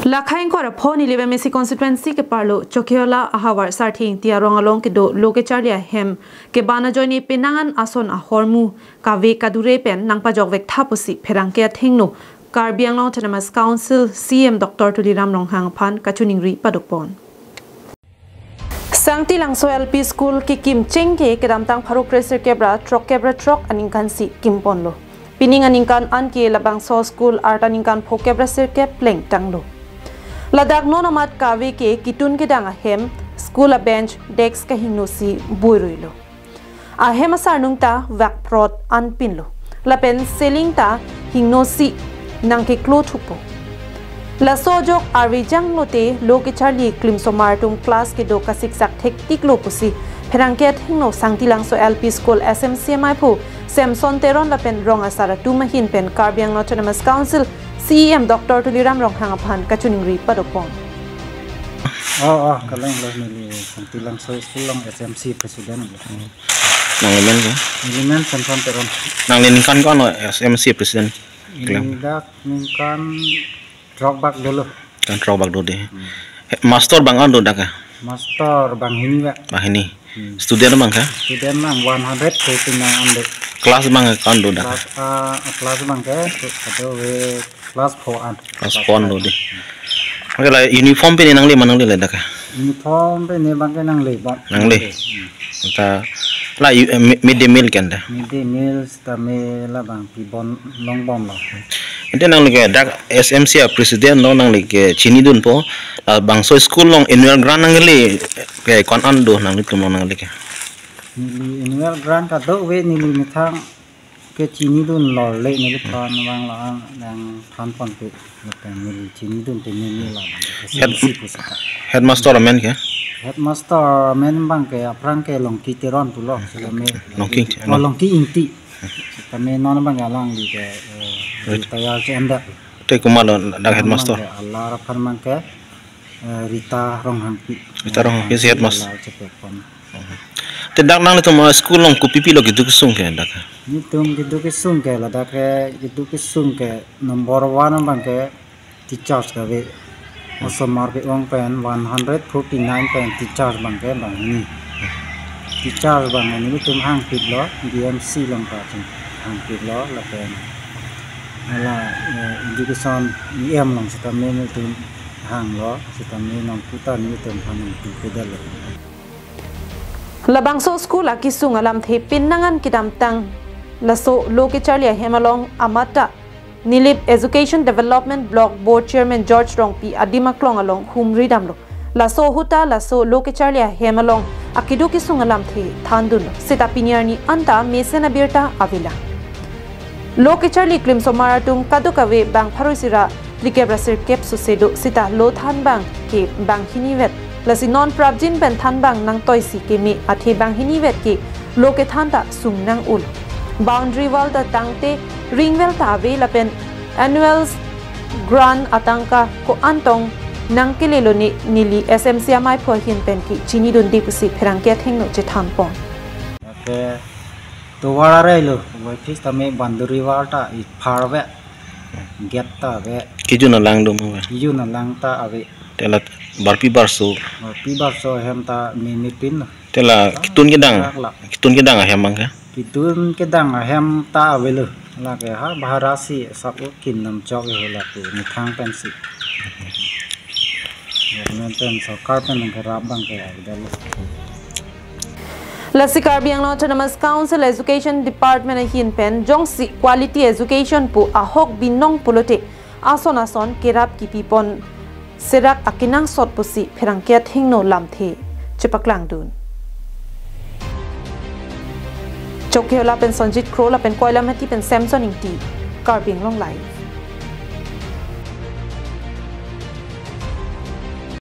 Lakhain ko rapho ni live Messi constituency ke parlo chokiola ahawar sarthing tiarong along ke do loke charlia hem ke bana joini pinangan ason a hormu ka ve kadure pen nangpa jogvek thapusi pherang ke thingno Karbiang Long Autonomous Council CM Dr. Tuliram Ronghang Phan kachoningri padukpon Sangtilangso LP School ki kim chengke kedamtang pharuk reser kebra truck aningkan si kimponlo pining aningkan anke labang so school artaningkan phokebra sir ke pleng tanglo Ladak no namat kawe ke kitun ke dang ahem school a bench desk ka hingno si buiruilo ahem asar nungta vak prot anpinlo lapen selling ta hingno si nangke klo thupo la sojok arwijang lote loke charli klim somartum class ke do ka siksak thektik lo pusi pherangket hingno Sangtilangso LP School SMC mai phu Samson teron lapen rong asara tumahin pen Karbiang Autonomous Council CM Dr. Tuliram Ronghang Phan kachoningri padopon. Kaleng lo ni Sangtilangso School long SMC President. Nanglemen ko. Nanglemen Samson teron. Nanglemen kan ko ano SMC President. Indak ningkan drawback dulu. Kan drawback dulu deh. Master bang ando dah ka? Master bang ini ba? Bang ini. Student bang ka? Student bang 149 ando. Kelas bang ando dah ka? Kelas bang ke? Atau kelas 4 ando. Kelas 4 ando deh. Oke lah uniform pe ni nangli manangli lah dah ka? Uniform pe ni bang ke nangli bang. Nangli. Kita lah midday meal kan dah. Midday meal kami lah bang pibon long bom lah. Itu nang lagi dak SMC Presiden lo nang lagi Cini dun po bangso school long annual grant nang lagi kayak kon ando nang itu mo nang lagi. Annual grant kado we nili mitang ke Cini dun lo le nili pan bang lang yang pan pon ke lepas nili Cini dun pe nili lah bang. Headmaster amen ke? Headmaster amen bang ke aprang ke long kiteron pulo selame. Long ki inti. Kami non bang galang di ke Rita Cenda. Itu kumalah dak headmaster. Allah rapan mangke Rita Ronghangpi. Rita Ronghangpi si headmaster. Tidak nang itu mau school long kupipi lo gitu kesung ke dak. Itu gitu kesung ke lah dak gitu kesung ke number 1 bang ke teachers ke we. Osomar ke uang pen 149 pen teachers bang ke bang ini. Teachers bang ini tum hangpit lo DMC long ka hangpit lo la pen. Ala education IM lang sa tamin ito hanglo sa tamin ng putan ito hanong pedal. Labangso school akisung alam the pinangan kidamtang laso loke charlia hemalong amata Nilip Education Development Block Board Chairman George Rongpi adimaklong along humri damlo laso huta laso loke charlia hemalong akidu kisung alam the thandun sita pinyarni anta mesena birta avila Loke Charlie Klim Somaratung Kadukawe Bang Parusira Likebra Sir Kep Susedo Sita Lo Than Bang Ke Bang Hinivet Lasi non prapjin Ben Than Bang Nang Toisi Ke Me Athe Bang Hinivet Ke Loke Thanta Sung Nang Ul Boundary Wall Da Tangte Ringwell Ta Ave Lapen Annuals Grant Atangka Ko Antong Nang Kelelo Nili SMC Amai Phua Hin Pen Ki Chini Dun Dipusi Pherangke Thengno Je Than Pon तो वाला रहे लो वो फिर तमें बंदरी वाला इ फाड़वे गेट्टा वे किजु न लांग दो मवा किजु न लांगता अवे तेला बारपी बारसो हम ता मिमिपिन तेला kitun ke dang hem mangka kitun ke dang hem ta अवे लो लागे हा भारसी सब किन नम चौक होला तो मिठांग पेंसी मैं पेन सरकार पेन खराब बंग के आइदल Lasi Karbiang Autonomous Council Education Department hin pen jongsi quality education pu ahok binong pulote ason kerap kipipon serak akinang sot pusi pherangket hingno lamthe chepaklang dun chokheola pen sonjit krola pen koila mati pen samson ingti Karbiang long live